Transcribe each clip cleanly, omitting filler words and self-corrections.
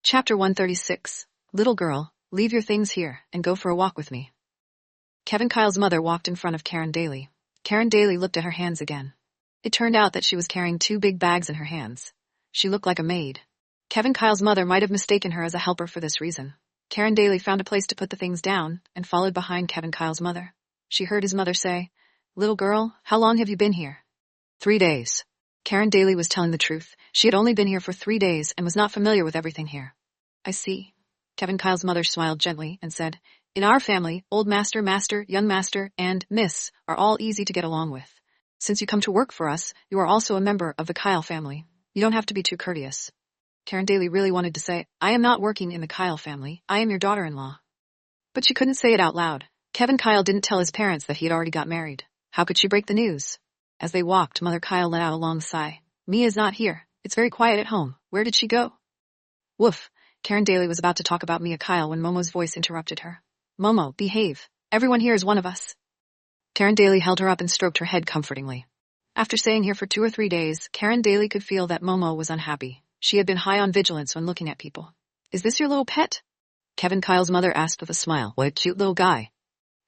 Chapter 136. Little girl, leave your things here and go for a walk with me. Kevin Kyle's mother walked in front of Karen Daly. Karen Daly looked at her hands again. It turned out that she was carrying 2 big bags in her hands. She looked like a maid. Kevin Kyle's mother might have mistaken her as a helper for this reason. Karen Daly found a place to put the things down and followed behind Kevin Kyle's mother. She heard his mother say, "Little girl, how long have you been here?" 3 days. Karen Daly was telling the truth. She had only been here for 3 days and was not familiar with everything here. I see. Kevin Kyle's mother smiled gently and said, "In our family, old master, master, young master, and miss are all easy to get along with. Since you come to work for us, you are also a member of the Kyle family. You don't have to be too courteous." Karen Daly really wanted to say, "I am not working in the Kyle family. I am your daughter-in-law." But she couldn't say it out loud. Kevin Kyle didn't tell his parents that he had already got married. How could she break the news? As they walked, Mother Kyle let out a long sigh. "Mia's not here. It's very quiet at home. Where did she go?" Woof. Karen Daly was about to talk about Mia Kyle when Momo's voice interrupted her. "Momo, behave. Everyone here is one of us." Karen Daly held her up and stroked her head comfortingly. After staying here for 2 or 3 days, Karen Daly could feel that Momo was unhappy. She had been high on vigilance when looking at people. "Is this your little pet?" Kevin Kyle's mother asked with a smile. "What a cute little guy."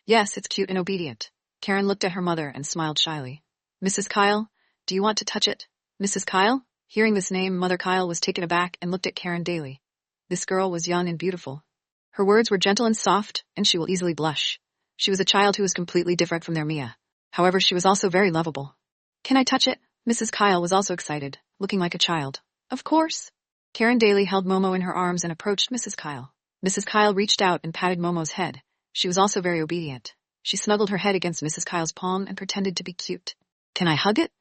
"Yes, it's cute and obedient." Karen looked at her mother and smiled shyly. "Mrs. Kyle, do you want to touch it?" "Mrs. Kyle?" Hearing this name, Mother Kyle was taken aback and looked at Karen Daly. This girl was young and beautiful. Her words were gentle and soft, and she will easily blush. She was a child who was completely different from their Mia. However, she was also very lovable. "Can I touch it?" Mrs. Kyle was also excited, looking like a child. "Of course." Karen Daly held Momo in her arms and approached Mrs. Kyle. Mrs. Kyle reached out and patted Momo's head. She was also very obedient. She snuggled her head against Mrs. Kyle's palm and pretended to be cute. "Can I hug it?"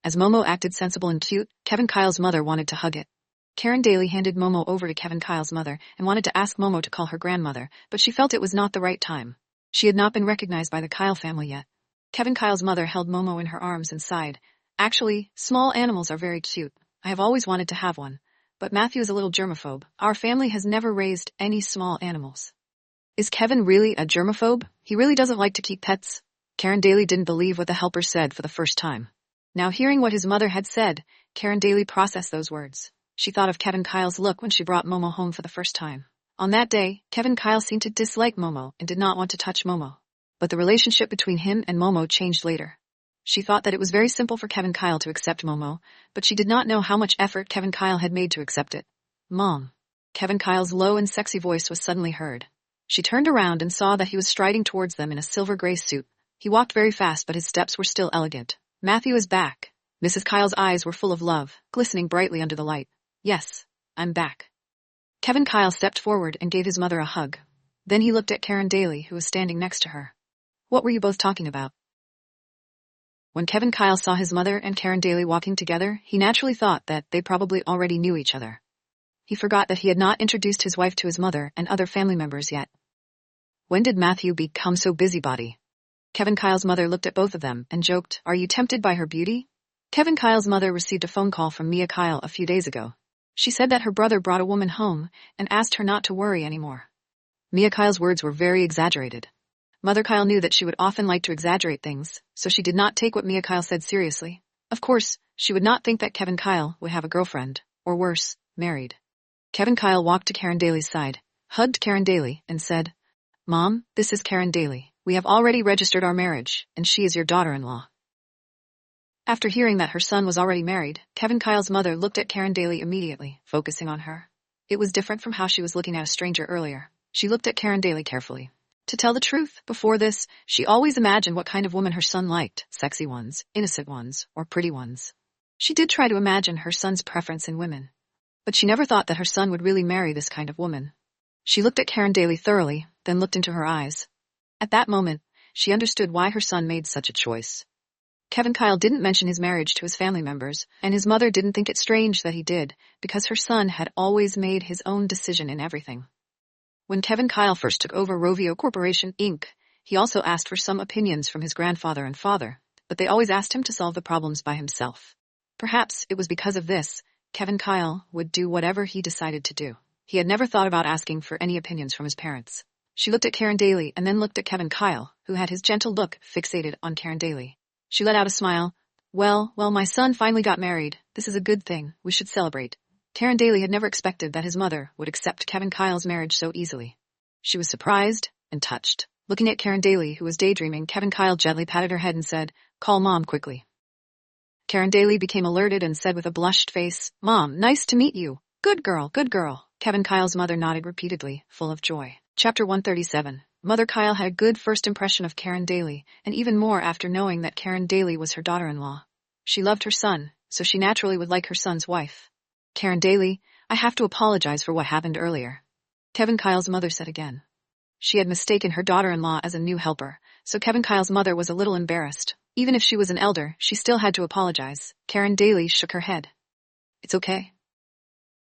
As Momo acted sensible and cute, Kevin Kyle's mother wanted to hug it. Karen Daly handed Momo over to Kevin Kyle's mother and wanted to ask Momo to call her grandmother, but she felt it was not the right time. She had not been recognized by the Kyle family yet. Kevin Kyle's mother held Momo in her arms and sighed. "Actually, small animals are very cute. I have always wanted to have one. But Matthew is a little germaphobe. Our family has never raised any small animals." "Is Kevin really a germaphobe? He really doesn't like to keep pets?" Karen Daly didn't believe what the helper said for the first time. Now hearing what his mother had said, Karen Daly processed those words. She thought of Kevin Kyle's look when she brought Momo home for the first time. On that day, Kevin Kyle seemed to dislike Momo and did not want to touch Momo. But the relationship between him and Momo changed later. She thought that it was very simple for Kevin Kyle to accept Momo, but she did not know how much effort Kevin Kyle had made to accept it. "Mom." Kevin Kyle's low and sexy voice was suddenly heard. She turned around and saw that he was striding towards them in a silver-gray suit. He walked very fast, but his steps were still elegant. "Matthew is back." Mrs. Kyle's eyes were full of love, glistening brightly under the light. "Yes, I'm back." Kevin Kyle stepped forward and gave his mother a hug. Then he looked at Karen Daly, who was standing next to her. "What were you both talking about?" When Kevin Kyle saw his mother and Karen Daly walking together, he naturally thought that they probably already knew each other. He forgot that he had not introduced his wife to his mother and other family members yet. When did Matthew become so busybody? Kevin Kyle's mother looked at both of them and joked, "Are you tempted by her beauty?" Kevin Kyle's mother received a phone call from Mia Kyle a few days ago. She said that her brother brought a woman home and asked her not to worry anymore. Mia Kyle's words were very exaggerated. Mother Kyle knew that she would often like to exaggerate things, so she did not take what Mia Kyle said seriously. Of course, she would not think that Kevin Kyle would have a girlfriend, or worse, married. Kevin Kyle walked to Karen Daly's side, hugged Karen Daly, and said, "Mom, this is Karen Daly. We have already registered our marriage, and she is your daughter-in-law." After hearing that her son was already married, Kevin Kyle's mother looked at Karen Daly immediately, focusing on her. It was different from how she was looking at a stranger earlier. She looked at Karen Daly carefully. To tell the truth, before this, she always imagined what kind of woman her son liked, sexy ones, innocent ones, or pretty ones. She did try to imagine her son's preference in women. But she never thought that her son would really marry this kind of woman. She looked at Karen Daly thoroughly, then looked into her eyes. At that moment, she understood why her son made such a choice. Kevin Kyle didn't mention his marriage to his family members, and his mother didn't think it strange that he did, because her son had always made his own decision in everything. When Kevin Kyle first took over Rovio Corporation, Inc., he also asked for some opinions from his grandfather and father, but they always asked him to solve the problems by himself. Perhaps it was because of this, Kevin Kyle would do whatever he decided to do. He had never thought about asking for any opinions from his parents. She looked at Karen Daly and then looked at Kevin Kyle, who had his gentle look fixated on Karen Daly. She let out a smile. Well, my son finally got married. This is a good thing. We should celebrate." Karen Daly had never expected that his mother would accept Kevin Kyle's marriage so easily. She was surprised and touched. Looking at Karen Daly, who was daydreaming, Kevin Kyle gently patted her head and said, "Call Mom quickly." Karen Daly became alerted and said with a blushed face, "Mom, nice to meet you." "Good girl, good girl." Kevin Kyle's mother nodded repeatedly, full of joy. Chapter 137. Mother Kyle had a good first impression of Karen Daly, and even more after knowing that Karen Daly was her daughter-in-law. She loved her son, so she naturally would like her son's wife. "Karen Daly, I have to apologize for what happened earlier," Kevin Kyle's mother said again. She had mistaken her daughter-in-law as a new helper, so Kevin Kyle's mother was a little embarrassed. Even if she was an elder, she still had to apologize. Karen Daly shook her head. "It's okay."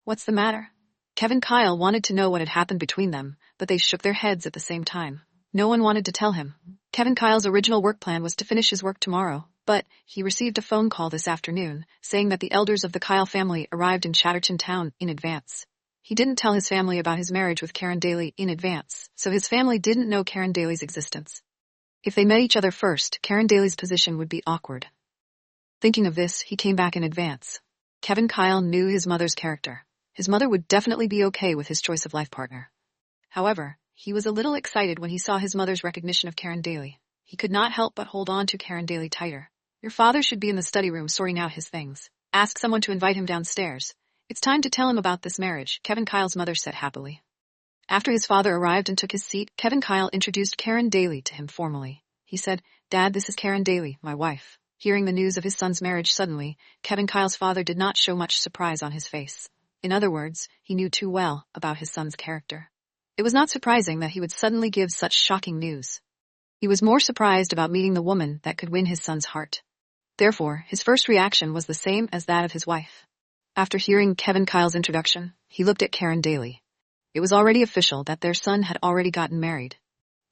"What's the matter?" Kevin Kyle wanted to know what had happened between them, but they shook their heads at the same time. No one wanted to tell him. Kevin Kyle's original work plan was to finish his work tomorrow, but he received a phone call this afternoon, saying that the elders of the Kyle family arrived in Chatterton Town in advance. He didn't tell his family about his marriage with Karen Daly in advance, so his family didn't know Karen Daly's existence. If they met each other first, Karen Daly's position would be awkward. Thinking of this, he came back in advance. Kevin Kyle knew his mother's character. His mother would definitely be okay with his choice of life partner. However, he was a little excited when he saw his mother's recognition of Karen Daly. He could not help but hold on to Karen Daly tighter. "Your father should be in the study room sorting out his things. Ask someone to invite him downstairs. It's time to tell him about this marriage," Kevin Kyle's mother said happily. After his father arrived and took his seat, Kevin Kyle introduced Karen Daly to him formally. He said, "Dad, this is Karen Daly, my wife." Hearing the news of his son's marriage suddenly, Kevin Kyle's father did not show much surprise on his face. In other words, he knew too well about his son's character. It was not surprising that he would suddenly give such shocking news. He was more surprised about meeting the woman that could win his son's heart. Therefore, his first reaction was the same as that of his wife. After hearing Kevin Kyle's introduction, he looked at Karen Daly. It was already official that their son had already gotten married.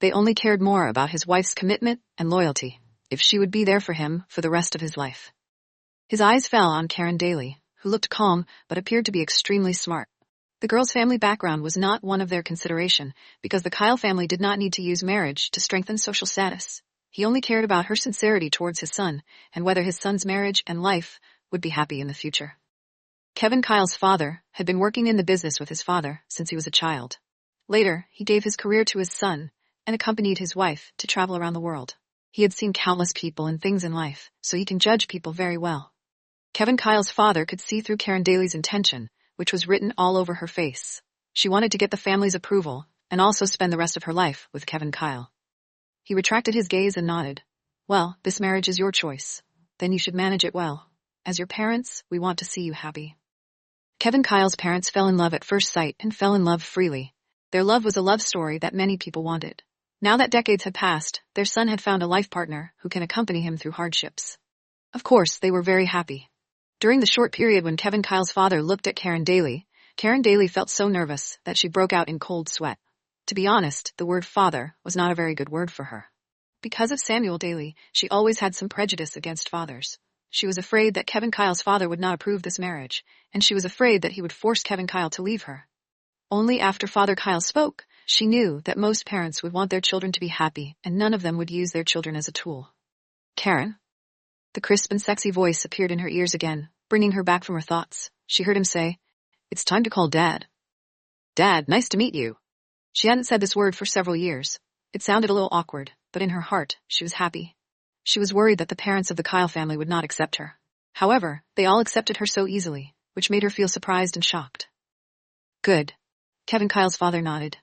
They only cared more about his wife's commitment and loyalty, if she would be there for him for the rest of his life. His eyes fell on Karen Daly, who looked calm but appeared to be extremely smart. The girl's family background was not one of their consideration, because the Kyle family did not need to use marriage to strengthen social status. He only cared about her sincerity towards his son, and whether his son's marriage and life would be happy in the future. Kevin Kyle's father had been working in the business with his father since he was a child. Later, he gave his career to his son and accompanied his wife to travel around the world. He had seen countless people and things in life, so he can judge people very well. Kevin Kyle's father could see through Karen Daly's intention, which was written all over her face. She wanted to get the family's approval and also spend the rest of her life with Kevin Kyle. He retracted his gaze and nodded. "Well, this marriage is your choice. Then you should manage it well. As your parents, we want to see you happy." Kevin Kyle's parents fell in love at first sight and fell in love freely. Their love was a love story that many people wanted. Now that decades had passed, their son had found a life partner who can accompany him through hardships. Of course, they were very happy. During the short period when Kevin Kyle's father looked at Karen Daly felt so nervous that she broke out in cold sweat. To be honest, the word father was not a very good word for her. Because of Samuel Daly, she always had some prejudice against fathers. She was afraid that Kevin Kyle's father would not approve this marriage, and she was afraid that he would force Kevin Kyle to leave her. Only after Father Kyle spoke, she knew that most parents would want their children to be happy, and none of them would use their children as a tool. "Karen?" The crisp and sexy voice appeared in her ears again, bringing her back from her thoughts. She heard him say, "It's time to call Dad." "Dad, nice to meet you." She hadn't said this word for several years. It sounded a little awkward, but in her heart, she was happy. She was worried that the parents of the Kyle family would not accept her. However, they all accepted her so easily, which made her feel surprised and shocked. "Good." Kevin Kyle's father nodded.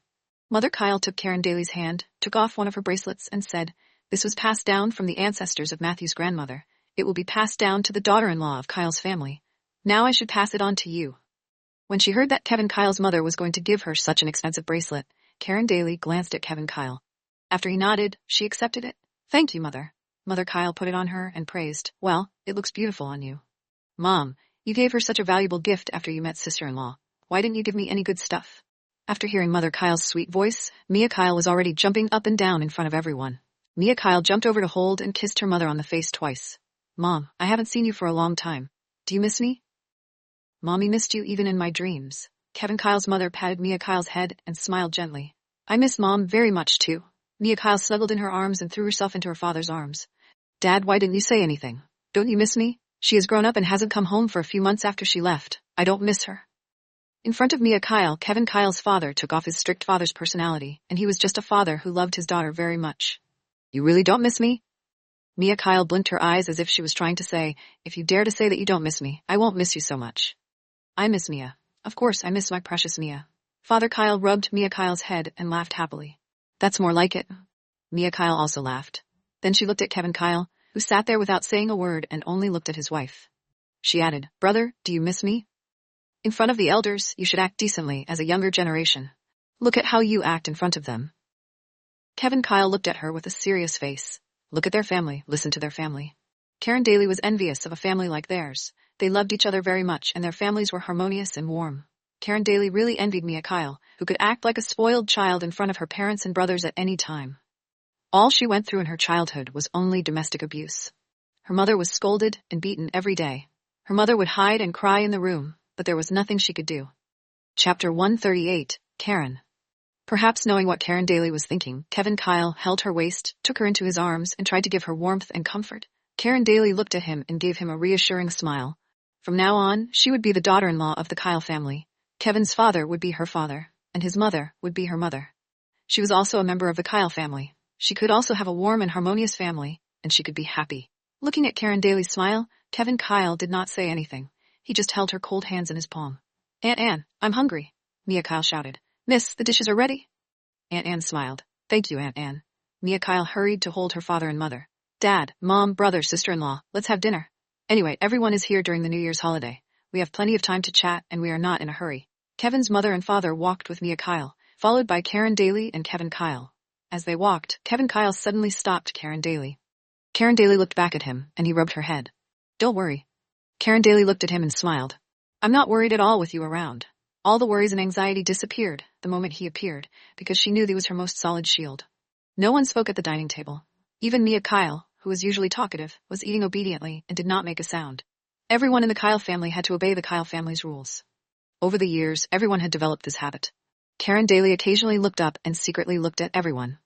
Mother Kyle took Karen Daly's hand, took off one of her bracelets, and said, "This was passed down from the ancestors of Matthew's grandmother. It will be passed down to the daughter-in-law of Kyle's family. Now I should pass it on to you." When she heard that Kevin Kyle's mother was going to give her such an expensive bracelet, Karen Daly glanced at Kevin Kyle. After he nodded, she accepted it. "Thank you, Mother." Mother Kyle put it on her and praised, "Well, it looks beautiful on you." "Mom, you gave her such a valuable gift after you met sister-in-law. Why didn't you give me any good stuff?" After hearing Mother Kyle's sweet voice, Mia Kyle was already jumping up and down in front of everyone. Mia Kyle jumped over to hold and kissed her mother on the face twice. "Mom, I haven't seen you for a long time. Do you miss me?" "Mommy missed you even in my dreams." Kevin Kyle's mother patted Mia Kyle's head and smiled gently. "I miss Mom very much too." Mia Kyle snuggled in her arms and threw herself into her father's arms. "Dad, why didn't you say anything? Don't you miss me? She has grown up and hasn't come home for a few months after she left. I don't miss her." In front of Mia Kyle, Kevin Kyle's father took off his strict father's personality, and he was just a father who loved his daughter very much. You really don't miss me? Mia Kyle blinked her eyes as if she was trying to say, if you dare to say that you don't miss me, I won't miss you so much. I miss Mia. Of course I miss my precious Mia. Father Kyle rubbed Mia Kyle's head and laughed happily. That's more like it. Mia Kyle also laughed. Then she looked at Kevin Kyle, who sat there without saying a word and only looked at his wife. She added, Brother, do you miss me? In front of the elders, you should act decently as a younger generation. Look at how you act in front of them. Kevin Kyle looked at her with a serious face. Look at their family, listen to their family. Karen Daly was envious of a family like theirs. They loved each other very much and their families were harmonious and warm. Karen Daly really envied Mia Kyle, who could act like a spoiled child in front of her parents and brothers at any time. All she went through in her childhood was only domestic abuse. Her mother was scolded and beaten every day. Her mother would hide and cry in the room, but there was nothing she could do. Chapter 138, Karen. Perhaps knowing what Karen Daly was thinking, Kevin Kyle held her waist, took her into his arms, and tried to give her warmth and comfort. Karen Daly looked at him and gave him a reassuring smile. From now on, she would be the daughter-in-law of the Kyle family. Kevin's father would be her father, and his mother would be her mother. She was also a member of the Kyle family. She could also have a warm and harmonious family, and she could be happy. Looking at Karen Daly's smile, Kevin Kyle did not say anything. He just held her cold hands in his palm. Aunt Anne, I'm hungry, Mia Kyle shouted. Miss, the dishes are ready. Aunt Anne smiled. Thank you, Aunt Anne. Mia Kyle hurried to hold her father and mother. Dad, Mom, brother, sister-in-law, let's have dinner. Anyway, everyone is here during the New Year's holiday. We have plenty of time to chat and we are not in a hurry. Kevin's mother and father walked with Mia Kyle, followed by Karen Daly and Kevin Kyle. As they walked, Kevin Kyle suddenly stopped Karen Daly. Karen Daly looked back at him, and he rubbed her head. Don't worry. Karen Daly looked at him and smiled. I'm not worried at all with you around. All the worries and anxiety disappeared the moment he appeared, because she knew he was her most solid shield. No one spoke at the dining table. Even Mia Kyle, who was usually talkative, was eating obediently and did not make a sound. Everyone in the Kyle family had to obey the Kyle family's rules. Over the years, everyone had developed this habit. Karen Daly occasionally looked up and secretly looked at everyone.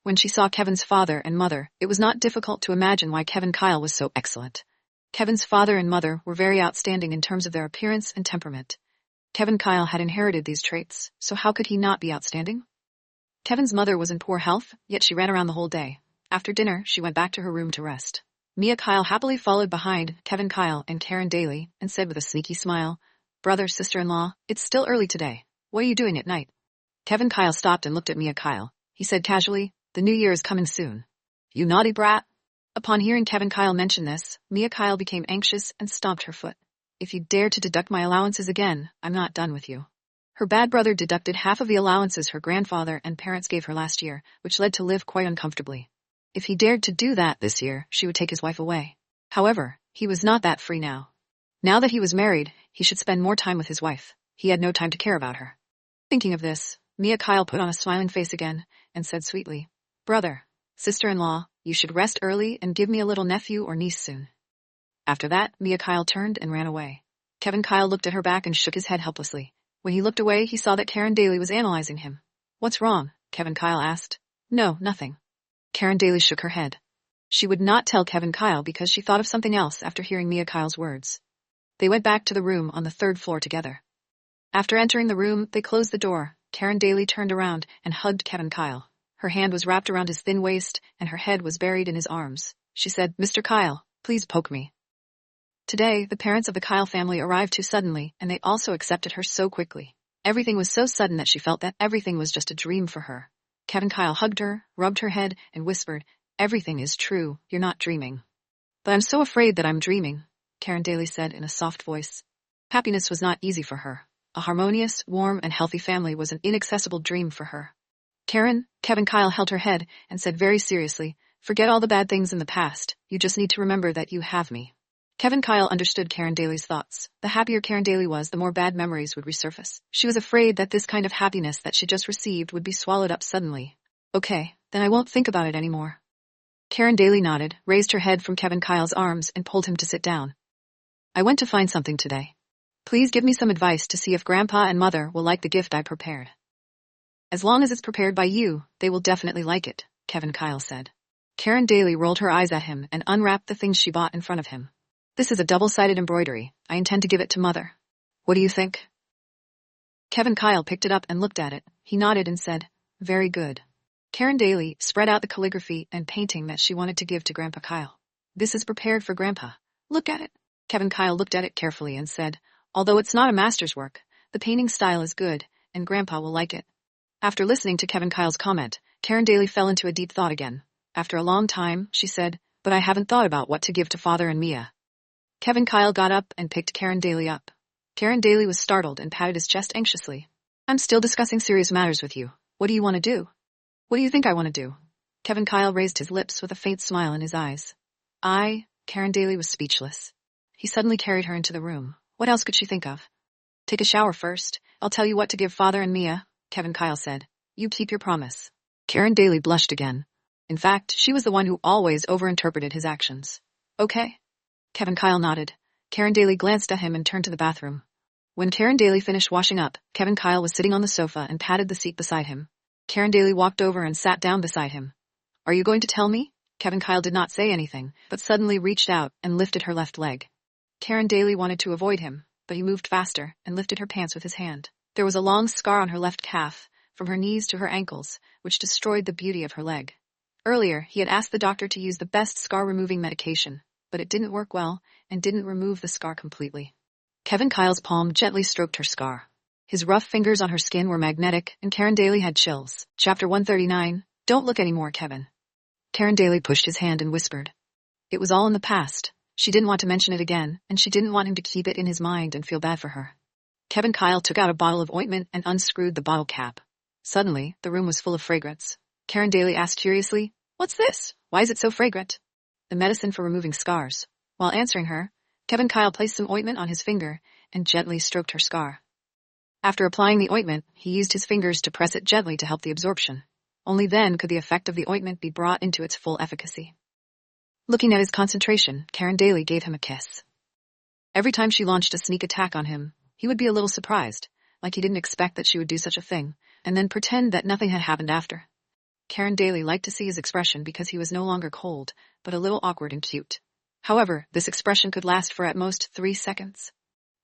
When she saw Kevin's father and mother, it was not difficult to imagine why Kevin Kyle was so excellent. Kevin's father and mother were very outstanding in terms of their appearance and temperament. Kevin Kyle had inherited these traits, so how could he not be outstanding? Kevin's mother was in poor health, yet she ran around the whole day. After dinner, she went back to her room to rest. Mia Kyle happily followed behind Kevin Kyle and Karen Daly and said with a sneaky smile, Brother, sister-in-law, it's still early today. What are you doing at night? Kevin Kyle stopped and looked at Mia Kyle. He said casually, The New Year is coming soon. You naughty brat. Upon hearing Kevin Kyle mention this, Mia Kyle became anxious and stomped her foot. If you dare to deduct my allowances again, I'm not done with you. Her bad brother deducted half of the allowances her grandfather and parents gave her last year, which led to Liv quite uncomfortably. If he dared to do that this year, she would take his wife away. However, he was not that free now. Now that he was married, he should spend more time with his wife. He had no time to care about her. Thinking of this, Mia Kyle put on a smiling face again and said sweetly, Brother, sister-in-law, you should rest early and give me a little nephew or niece soon. After that, Mia Kyle turned and ran away. Kevin Kyle looked at her back and shook his head helplessly. When he looked away, he saw that Karen Daly was analyzing him. What's wrong? Kevin Kyle asked. No, nothing. Karen Daly shook her head. She would not tell Kevin Kyle because she thought of something else after hearing Mia Kyle's words. They went back to the room on the third floor together. After entering the room, they closed the door. Karen Daly turned around and hugged Kevin Kyle. Her hand was wrapped around his thin waist, and her head was buried in his arms. She said, Mr. Kyle, please poke me. Today, the parents of the Kyle family arrived too suddenly, and they also accepted her so quickly. Everything was so sudden that she felt that everything was just a dream for her. Kevin Kyle hugged her, rubbed her head, and whispered, Everything is true, you're not dreaming. But I'm so afraid that I'm dreaming, Karen Daly said in a soft voice. Happiness was not easy for her. A harmonious, warm, and healthy family was an inaccessible dream for her. Kevin Kyle held her head and said very seriously, Forget all the bad things in the past, you just need to remember that you have me. Kevin Kyle understood Karen Daly's thoughts. The happier Karen Daly was, the more bad memories would resurface. She was afraid that this kind of happiness that she just received would be swallowed up suddenly. Okay, then I won't think about it anymore. Karen Daly nodded, raised her head from Kevin Kyle's arms, and pulled him to sit down. I went to find something today. Please give me some advice to see if Grandpa and Mother will like the gift I prepared. As long as it's prepared by you, they will definitely like it, Kevin Kyle said. Karen Daly rolled her eyes at him and unwrapped the things she bought in front of him. This is a double-sided embroidery. I intend to give it to Mother. What do you think? Kevin Kyle picked it up and looked at it. He nodded and said, "Very good." Karen Daly spread out the calligraphy and painting that she wanted to give to Grandpa Kyle. "This is prepared for Grandpa. Look at it." Kevin Kyle looked at it carefully and said, "Although it's not a master's work, the painting style is good, and Grandpa will like it." After listening to Kevin Kyle's comment, Karen Daly fell into a deep thought again. After a long time, she said, "But I haven't thought about what to give to Father and Mia." Kevin Kyle got up and picked Karen Daly up. Karen Daly was startled and patted his chest anxiously. "I'm still discussing serious matters with you. What do you want to do?" "What do you think I want to do?" Kevin Kyle raised his lips with a faint smile in his eyes. Karen Daly was speechless. He suddenly carried her into the room. What else could she think of? "Take a shower first. I'll tell you what to give Father and Mia," Kevin Kyle said. "You keep your promise." Karen Daly blushed again. In fact, she was the one who always overinterpreted his actions. "Okay." Kevin Kyle nodded. Karen Daly glanced at him and turned to the bathroom. When Karen Daly finished washing up, Kevin Kyle was sitting on the sofa and patted the seat beside him. Karen Daly walked over and sat down beside him. "Are you going to tell me?" Kevin Kyle did not say anything, but suddenly reached out and lifted her left leg. Karen Daly wanted to avoid him, but he moved faster and lifted her pants with his hand. There was a long scar on her left calf, from her knees to her ankles, which destroyed the beauty of her leg. Earlier, he had asked the doctor to use the best scar-removing medication, but it didn't work well and didn't remove the scar completely. Kevin Kyle's palm gently stroked her scar. His rough fingers on her skin were magnetic, and Karen Daly had chills. Chapter 139, "Don't look anymore, Kevin." Karen Daly pushed his hand and whispered. It was all in the past. She didn't want to mention it again, and she didn't want him to keep it in his mind and feel bad for her. Kevin Kyle took out a bottle of ointment and unscrewed the bottle cap. Suddenly, the room was full of fragrance. Karen Daly asked curiously, "What's this? Why is it so fragrant?" "The medicine for removing scars." While answering her, Kevin Kyle placed some ointment on his finger and gently stroked her scar. After applying the ointment, he used his fingers to press it gently to help the absorption. Only then could the effect of the ointment be brought into its full efficacy. Looking at his concentration, Karen Daly gave him a kiss. Every time she launched a sneak attack on him, he would be a little surprised, like he didn't expect that she would do such a thing, and then pretend that nothing had happened after. Karen Daly liked to see his expression because he was no longer cold, but a little awkward and cute. However, this expression could last for at most 3 seconds.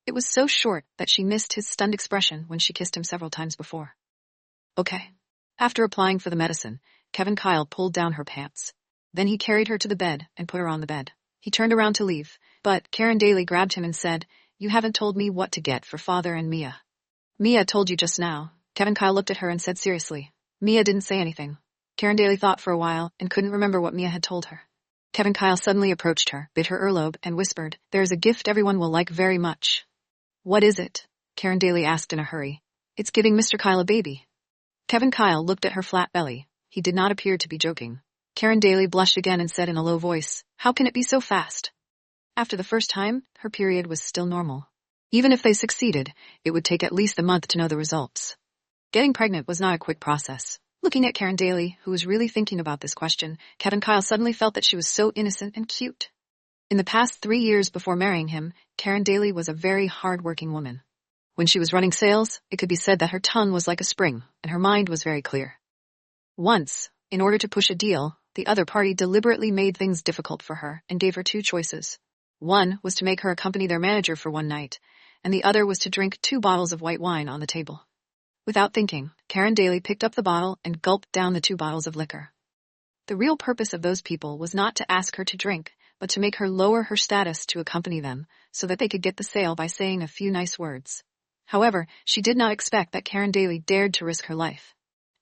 It was so short that she missed his stunned expression when she kissed him several times before. "Okay." After applying for the medicine, Kevin Kyle pulled down her pants. Then he carried her to the bed and put her on the bed. He turned around to leave, but Karen Daly grabbed him and said, "You haven't told me what to get for Father and Mia." "Mia told you just now." Kevin Kyle looked at her and said seriously. Mia didn't say anything. Karen Daly thought for a while and couldn't remember what Mia had told her. Kevin Kyle suddenly approached her, bit her earlobe, and whispered, "There is a gift everyone will like very much." "What is it?" Karen Daly asked in a hurry. "It's giving Mr. Kyle a baby." Kevin Kyle looked at her flat belly. He did not appear to be joking. Karen Daly blushed again and said in a low voice, "How can it be so fast?" After the first time, her period was still normal. Even if they succeeded, it would take at least a month to know the results. Getting pregnant was not a quick process. Looking at Karen Daly, who was really thinking about this question, Kevin Kyle suddenly felt that she was so innocent and cute. In the past 3 years before marrying him, Karen Daly was a very hard-working woman. When she was running sales, it could be said that her tongue was like a spring, and her mind was very clear. Once, in order to push a deal, the other party deliberately made things difficult for her and gave her 2 choices. One was to make her accompany their manager for one night, and the other was to drink 2 bottles of white wine on the table. Without thinking, Karen Daly picked up the bottle and gulped down the 2 bottles of liquor. The real purpose of those people was not to ask her to drink, but to make her lower her status to accompany them, so that they could get the sale by saying a few nice words. However, she did not expect that Karen Daly dared to risk her life.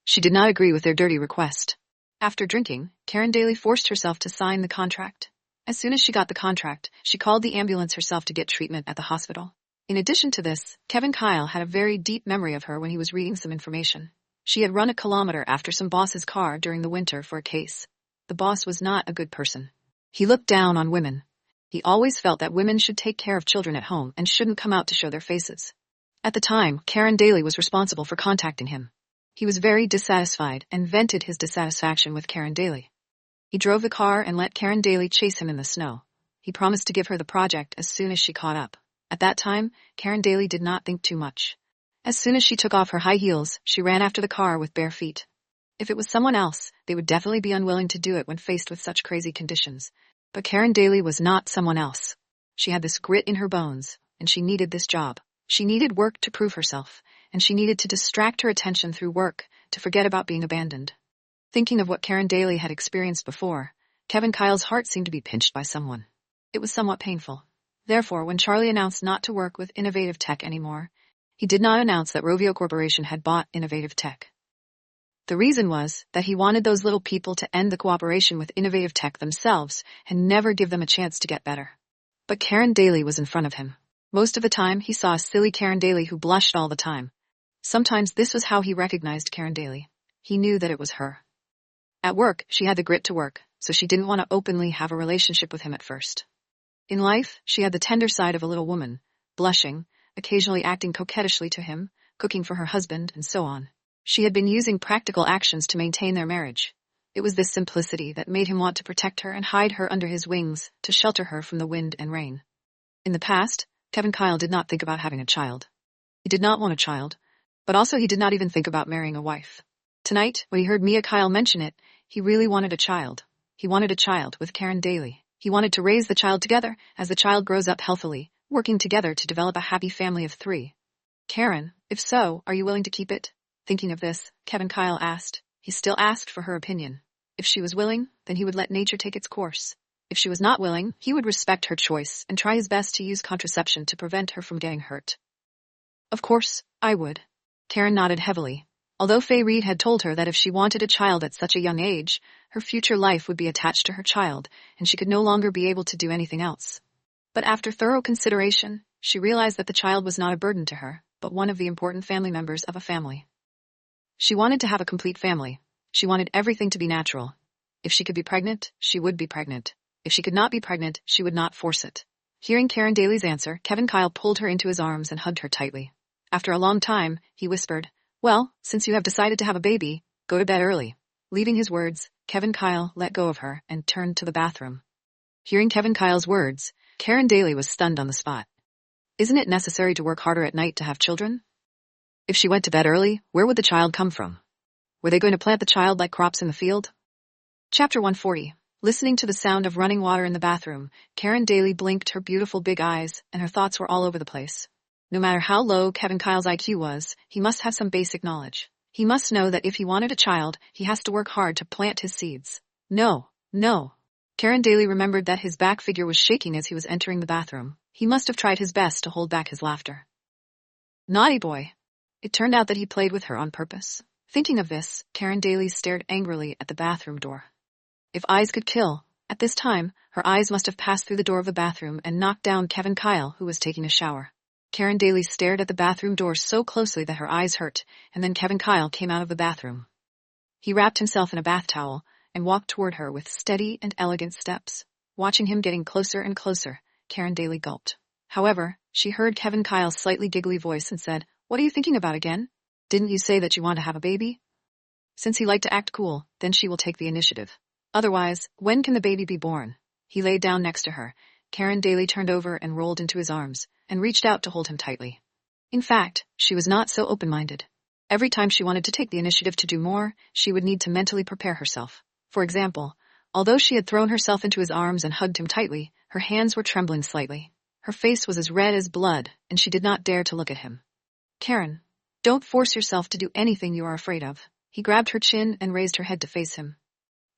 She did not agree with their dirty request. After drinking, Karen Daly forced herself to sign the contract. As soon as she got the contract, she called the ambulance herself to get treatment at the hospital. In addition to this, Kevin Kyle had a very deep memory of her when he was reading some information. She had run a kilometer after some boss's car during the winter for a case. The boss was not a good person. He looked down on women. He always felt that women should take care of children at home and shouldn't come out to show their faces. At the time, Karen Daly was responsible for contacting him. He was very dissatisfied and vented his dissatisfaction with Karen Daly. He drove the car and let Karen Daly chase him in the snow. He promised to give her the project as soon as she caught up. At that time, Karen Daly did not think too much. As soon as she took off her high heels, she ran after the car with bare feet. If it was someone else, they would definitely be unwilling to do it when faced with such crazy conditions. But Karen Daly was not someone else. She had this grit in her bones, and she needed this job. She needed work to prove herself, and she needed to distract her attention through work to forget about being abandoned. Thinking of what Karen Daly had experienced before, Kevin Kyle's heart seemed to be pinched by someone. It was somewhat painful. Therefore, when Charlie announced not to work with Innovative Tech anymore, he did not announce that Rovio Corporation had bought Innovative Tech. The reason was that he wanted those little people to end the cooperation with Innovative Tech themselves and never give them a chance to get better. But Karen Daly was in front of him. Most of the time, he saw a silly Karen Daly who blushed all the time. Sometimes this was how he recognized Karen Daly. He knew that it was her. At work, she had the grit to work, so she didn't want to openly have a relationship with him at first. In life, she had the tender side of a little woman, blushing, occasionally acting coquettishly to him, cooking for her husband, and so on. She had been using practical actions to maintain their marriage. It was this simplicity that made him want to protect her and hide her under his wings to shelter her from the wind and rain. In the past, Kevin Kyle did not think about having a child. He did not want a child, but also he did not even think about marrying a wife. Tonight, when he heard Mia Kyle mention it, he really wanted a child. He wanted a child with Karen Daly. He wanted to raise the child together as the child grows up healthily, working together to develop a happy family of 3. Karen, if so, are you willing to keep it? Thinking of this, Kevin Kyle asked. He still asked for her opinion. If she was willing, then he would let nature take its course. If she was not willing, he would respect her choice and try his best to use contraception to prevent her from getting hurt. Of course, I would. Karen nodded heavily. Although Faye Reed had told her that if she wanted a child at such a young age, her future life would be attached to her child, and she could no longer be able to do anything else. But after thorough consideration, she realized that the child was not a burden to her, but one of the important family members of a family. She wanted to have a complete family. She wanted everything to be natural. If she could be pregnant, she would be pregnant. If she could not be pregnant, she would not force it. Hearing Karen Daly's answer, Kevin Kyle pulled her into his arms and hugged her tightly. After a long time, he whispered, "Well, since you have decided to have a baby, go to bed early." Leaving his words, Kevin Kyle let go of her and turned to the bathroom. Hearing Kevin Kyle's words, Karen Daly was stunned on the spot. Isn't it necessary to work harder at night to have children? If she went to bed early, where would the child come from? Were they going to plant the child like crops in the field? Chapter 140. Listening to the sound of running water in the bathroom, Karen Daly blinked her beautiful big eyes, and her thoughts were all over the place. No matter how low Kevin Kyle's IQ was, he must have some basic knowledge. He must know that if he wanted a child, he has to work hard to plant his seeds. No. Karen Daly remembered that his back figure was shaking as he was entering the bathroom. He must have tried his best to hold back his laughter. Naughty boy. It turned out that he played with her on purpose. Thinking of this, Karen Daly stared angrily at the bathroom door. If eyes could kill, at this time, her eyes must have passed through the door of the bathroom and knocked down Kevin Kyle, who was taking a shower. Karen Daly stared at the bathroom door so closely that her eyes hurt, and then Kevin Kyle came out of the bathroom. He wrapped himself in a bath towel and walked toward her with steady and elegant steps. Watching him getting closer and closer, Karen Daly gulped. However, she heard Kevin Kyle's slightly giggly voice and said, "What are you thinking about again? Didn't you say that you want to have a baby?" Since he liked to act cool, then she will take the initiative. Otherwise, when can the baby be born? He laid down next to her. Karen Daly turned over and rolled into his arms, and reached out to hold him tightly. In fact, she was not so open-minded. Every time she wanted to take the initiative to do more, she would need to mentally prepare herself. For example, although she had thrown herself into his arms and hugged him tightly, her hands were trembling slightly. Her face was as red as blood, and she did not dare to look at him. "Karen, don't force yourself to do anything you are afraid of." He grabbed her chin and raised her head to face him.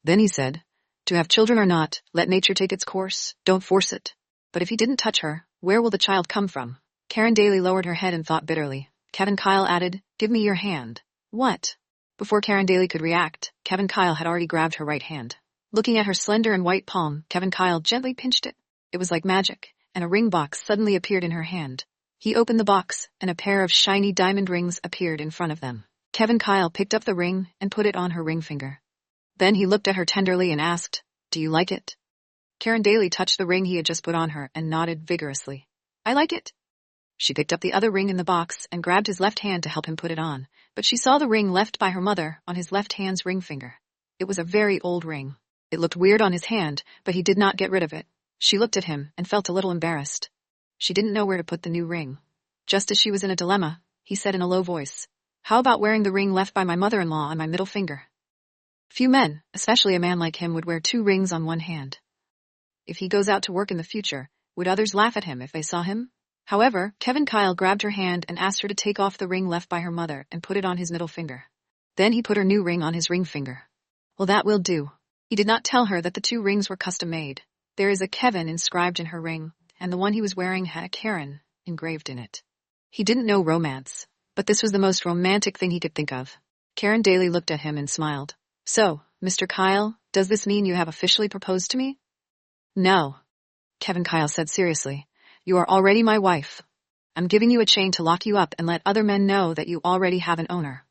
Then he said, "To have children or not, let nature take its course, don't force it." But if he didn't touch her, where will the child come from? Karen Daly lowered her head and thought bitterly. Kevin Kyle added, "Give me your hand." "What?" Before Karen Daly could react, Kevin Kyle had already grabbed her right hand. Looking at her slender and white palm, Kevin Kyle gently pinched it. It was like magic, and a ring box suddenly appeared in her hand. He opened the box, and a pair of shiny diamond rings appeared in front of them. Kevin Kyle picked up the ring and put it on her ring finger. Then he looked at her tenderly and asked, "Do you like it?" Karen Daly touched the ring he had just put on her and nodded vigorously. "I like it." She picked up the other ring in the box and grabbed his left hand to help him put it on, but she saw the ring left by her mother on his left hand's ring finger. It was a very old ring. It looked weird on his hand, but he did not get rid of it. She looked at him and felt a little embarrassed. She didn't know where to put the new ring. Just as she was in a dilemma, he said in a low voice, "How about wearing the ring left by my mother-in-law on my middle finger?" Few men, especially a man like him, would wear 2 rings on one hand. If he goes out to work in the future, would others laugh at him if they saw him? However, Kevin Kyle grabbed her hand and asked her to take off the ring left by her mother and put it on his middle finger. Then he put her new ring on his ring finger. Well, that will do. He did not tell her that the 2 rings were custom-made. There is a Kevin inscribed in her ring, and the one he was wearing had a Karen engraved in it. He didn't know romance, but this was the most romantic thing he could think of. Karen Daly looked at him and smiled. So, Mr. Kyle, does this mean you have officially proposed to me? No, Kevin Kyle said seriously. You are already my wife. I'm giving you a chain to lock you up and let other men know that you already have an owner.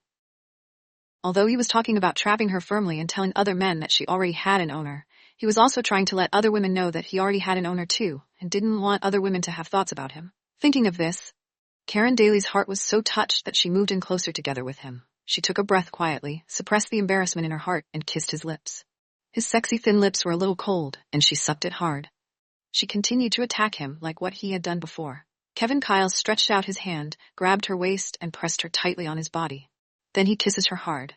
Although he was talking about trapping her firmly and telling other men that she already had an owner, he was also trying to let other women know that he already had an owner too, and didn't want other women to have thoughts about him. Thinking of this, Karen Daly's heart was so touched that she moved in closer together with him. She took a breath quietly, suppressed the embarrassment in her heart, and kissed his lips. His sexy thin lips were a little cold, and she sucked it hard. She continued to attack him like what he had done before. Kevin Kyle stretched out his hand, grabbed her waist, and pressed her tightly on his body. Then he kisses her hard.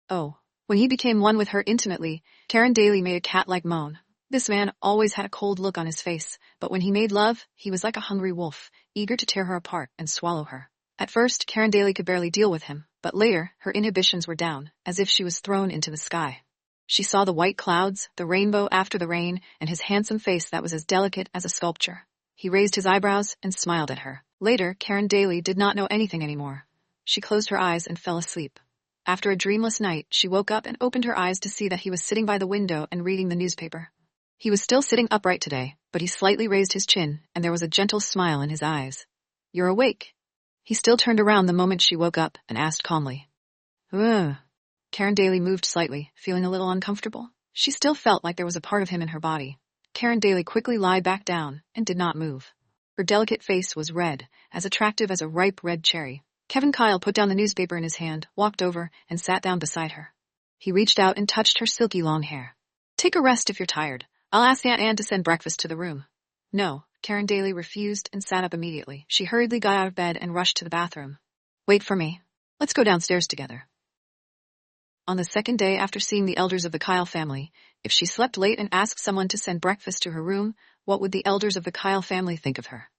Oh. When he became one with her intimately, Karen Daly made a cat-like moan. This man always had a cold look on his face, but when he made love, he was like a hungry wolf, eager to tear her apart and swallow her. At first, Karen Daly could barely deal with him, but later, her inhibitions were down, as if she was thrown into the sky. She saw the white clouds, the rainbow after the rain, and his handsome face that was as delicate as a sculpture. He raised his eyebrows and smiled at her. Later, Karen Daly did not know anything anymore. She closed her eyes and fell asleep. After a dreamless night, she woke up and opened her eyes to see that he was sitting by the window and reading the newspaper. He was still sitting upright today, but he slightly raised his chin, and there was a gentle smile in his eyes. You're awake. He still turned around the moment she woke up and asked calmly. Ugh. Karen Daly moved slightly, feeling a little uncomfortable. She still felt like there was a part of him in her body. Karen Daly quickly lied back down and did not move. Her delicate face was red, as attractive as a ripe red cherry. Kevin Kyle put down the newspaper in his hand, walked over, and sat down beside her. He reached out and touched her silky long hair. Take a rest if you're tired. I'll ask Aunt Anne to send breakfast to the room. No, Karen Daly refused and sat up immediately. She hurriedly got out of bed and rushed to the bathroom. Wait for me. Let's go downstairs together. On the second day after seeing the elders of the Kyle family, if she slept late and asked someone to send breakfast to her room, what would the elders of the Kyle family think of her?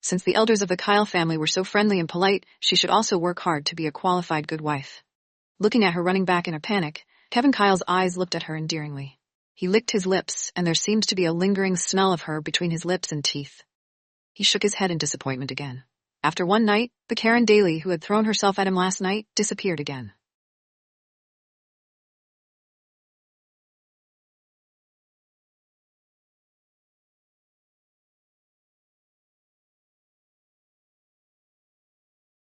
Since the elders of the Kyle family were so friendly and polite, she should also work hard to be a qualified good wife. Looking at her running back in a panic, Kevin Kyle's eyes looked at her endearingly. He licked his lips, and there seemed to be a lingering smell of her between his lips and teeth. He shook his head in disappointment again. After one night, the Karen Daly who had thrown herself at him last night disappeared again.